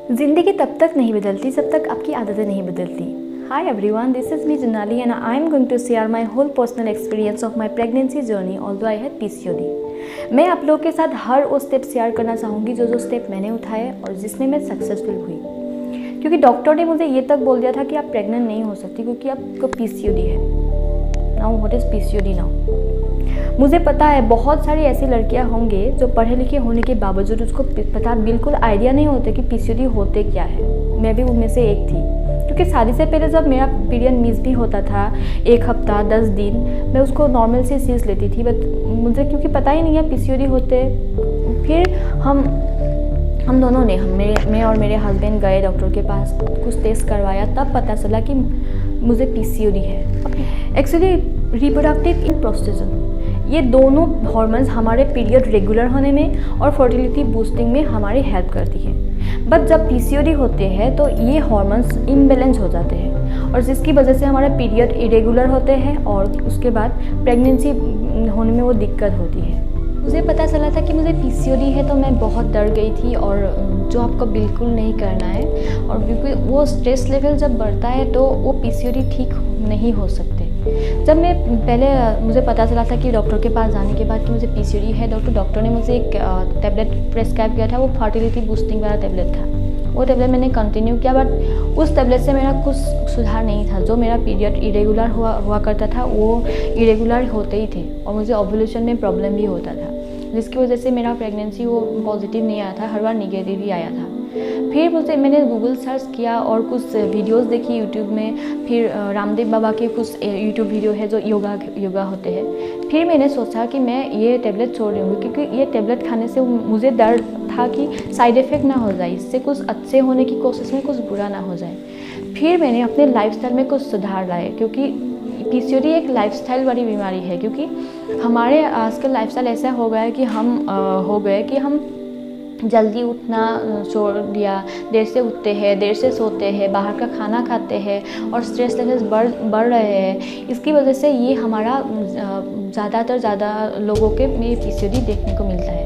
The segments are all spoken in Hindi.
ज़िंदगी तब तक नहीं बदलती जब तक आपकी आदतें नहीं बदलती। Hi everyone, this is me Janali and I am going to share my whole personal experience of my pregnancy journey although I had PCOD। मैं आप लोगों के साथ हर वो स्टेप शेयर करना चाहूँगी जो स्टेप मैंने उठाए और जिसमें मैं सक्सेसफुल हुई, क्योंकि डॉक्टर ने मुझे ये तक बोल दिया था कि आप प्रेग्नेंट नहीं हो सकती क्योंकि आपको PCOD है। Now what is PCOD now? मुझे पता है बहुत सारी ऐसी लड़कियां होंगे जो पढ़े लिखे होने के बावजूद उसको पता बिल्कुल आइडिया नहीं होते कि PCOD होते क्या है। मैं भी उनमें से एक थी, क्योंकि शादी से पहले जब मेरा पीरियड मिस भी होता था 1 हफ्ता 10 दिन, मैं उसको नॉर्मल से चीज़ लेती थी। बट मुझे क्योंकि पता ही नहीं है PCOD होते, फिर हम दोनों ने मैं और मेरे हस्बैंड गए डॉक्टर के पास, कुछ टेस्ट करवाया, तब पता चला कि मुझे PCOD है। एक्चुअली रिप्रोडक्टिव इन प्रोस्टेजन, ये दोनों हार्मोन्स हमारे पीरियड रेगुलर होने में और फर्टिलिटी बूस्टिंग में हमारी हेल्प करती है। बट जब PCOD होते हैं तो ये हार्मोन्स इम्बैलेंस हो जाते हैं और जिसकी वजह से हमारे पीरियड इरेगुलर होते हैं और उसके बाद प्रेगनेंसी होने में वो दिक्कत होती है। मुझे पता चला था कि मुझे PCOD है तो मैं बहुत डर गई थी, और जो आपको बिल्कुल नहीं करना है, और क्योंकि वो स्ट्रेस लेवल जब बढ़ता है तो वो PCOD ठीक नहीं हो सकते। जब मैं पहले मुझे पता चला था कि डॉक्टर के पास जाने के बाद कि मुझे PCOD है, डॉक्टर ने मुझे एक टैबलेट प्रेस्क्राइब किया था। वो फर्टिलिटी बूस्टिंग वाला टैबलेट था। वो टैबलेट मैंने कंटिन्यू किया, बट उस टैबलेट से मेरा कुछ सुधार नहीं था। जो मेरा पीरियड इरेगुलर हुआ करता था वो इरेगुलर होते ही थे, और मुझे ओव्यूलेशन में प्रॉब्लम भी होता था, जिसकी वजह से मेरा प्रेगनेंसी वो पॉजिटिव नहीं आया था, हर बार निगेटिव ही आया था। फिर मैंने गूगल सर्च किया और कुछ वीडियोस देखी यूट्यूब में। फिर रामदेव बाबा के कुछ यूट्यूब वीडियो है जो योगा होते हैं। फिर मैंने सोचा कि मैं ये टैबलेट छोड़ दूँगी, क्योंकि ये टैबलेट खाने से मुझे डर था कि साइड इफ़ेक्ट ना हो जाए, इससे कुछ अच्छे होने की कोशिश में कुछ बुरा ना हो जाए। फिर मैंने अपने लाइफस्टाइल में कुछ सुधार लाए, क्योंकि PCOD एक लाइफस्टाइल वाली बीमारी है। क्योंकि हमारे आजकल लाइफस्टाइल ऐसा हो गया है कि हम जल्दी उठना छोड़ दिया, देर से उठते हैं, देर से सोते हैं, बाहर का खाना खाते हैं और स्ट्रेस लेवल्स बढ़ रहे हैं। इसकी वजह से ये हमारा ज़्यादा लोगों के में PCOD देखने को मिलता है।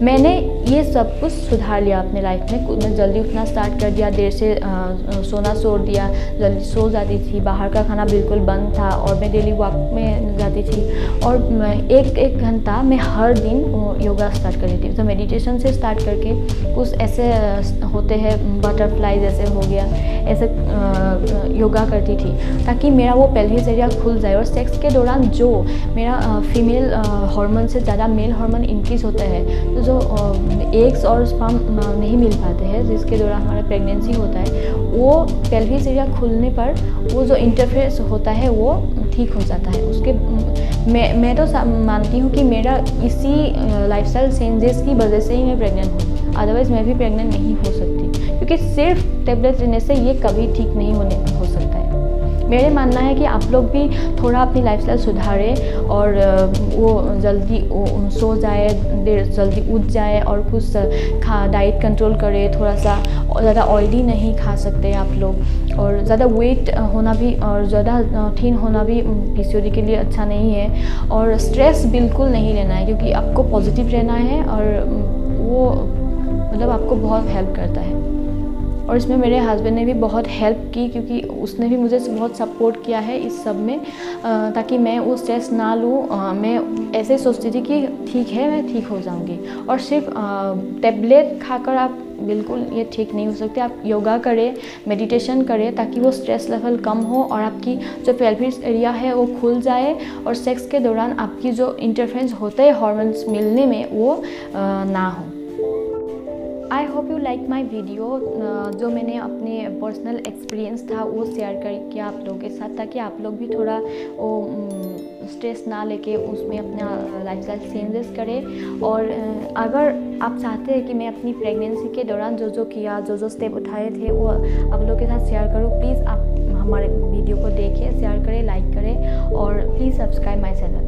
मैंने ये सब कुछ सुधार लिया अपने लाइफ में। मैं जल्दी उठना स्टार्ट कर दिया, देर से सोना छोड़ दिया, जल्दी सो जाती थी, बाहर का खाना बिल्कुल बंद था, और मैं डेली वॉक में जाती थी, और एक घंटा मैं हर दिन योगा स्टार्ट कर देती थी। तो मेडिटेशन से स्टार्ट करके कुछ ऐसे होते हैं, बटरफ्लाई जैसे हो गया, ऐसे योगा करती थी ताकि मेरा वो पेल्विस एरिया खुल जाए। और सेक्स के दौरान जो मेरा फीमेल हार्मोन से ज़्यादा मेल हार्मोन इंक्रीज होता है, तो जो एग्स और स्पर्म नहीं मिल पाते हैं, जिसके दौरान हमारा प्रेगनेंसी होता है, वो पेल्विस एरिया खुलने पर वो जो इंटरफेरेंस होता है वो ठीक हो जाता है। उसके मैं तो मानती हूँ कि मेरा इसी लाइफस्टाइल चेंजेस की वजह से ही मैं प्रेग्नेंट हूँ, अदरवाइज़ मैं भी प्रेग्नेंट नहीं हो सकती, क्योंकि सिर्फ टेबलेट लेने से ये कभी ठीक नहीं हो सकता है। मेरे मानना है कि आप लोग भी थोड़ा अपनी लाइफस्टाइल सुधारें और वो जल्दी सो जाए, जल्दी उठ जाए, और कुछ डाइट कंट्रोल करें, थोड़ा सा ज़्यादा ऑयली नहीं खा सकते आप लोग, और ज़्यादा वेट होना भी और ज़्यादा थीन होना भी PCOD के लिए अच्छा नहीं है। और स्ट्रेस बिल्कुल नहीं लेना है, क्योंकि आपको पॉजिटिव रहना है, और वो मतलब आपको बहुत हेल्प करता है। और इसमें मेरे हस्बैंड ने भी बहुत हेल्प की, क्योंकि उसने भी मुझे बहुत सपोर्ट किया है इस सब में, ताकि मैं वो स्ट्रेस ना लूँ। मैं ऐसे सोचती थी कि ठीक है, मैं ठीक हो जाऊँगी, और सिर्फ टेबलेट खाकर आप बिल्कुल ये ठीक नहीं हो सकते। आप योगा करें, मेडिटेशन करें, ताकि वो स्ट्रेस लेवल कम हो और आपकी जो पेल्विस एरिया है वो खुल जाए, और सेक्स के दौरान आपकी जो इंटरफेरेंस होते हैं हार्मोन्स मिलने में वो ना हो। I hope you like my video. जो मैंने अपने पर्सनल एक्सपीरियंस था वो शेयर किया आप लोगों के साथ, ताकि आप लोग भी थोड़ा वो स्ट्रेस ना लेके उसमें अपना लाइफस्टाइल चेंजेस करें। और अगर आप चाहते हैं कि मैं अपनी प्रेगनेंसी के दौरान जो स्टेप उठाए थे वो आप लोगों के साथ शेयर करूँ, प्लीज़ आप हमारे वीडियो को देखिए, शेयर करें, लाइक करें, और प्लीज़ सब्सक्राइब माई चैनल।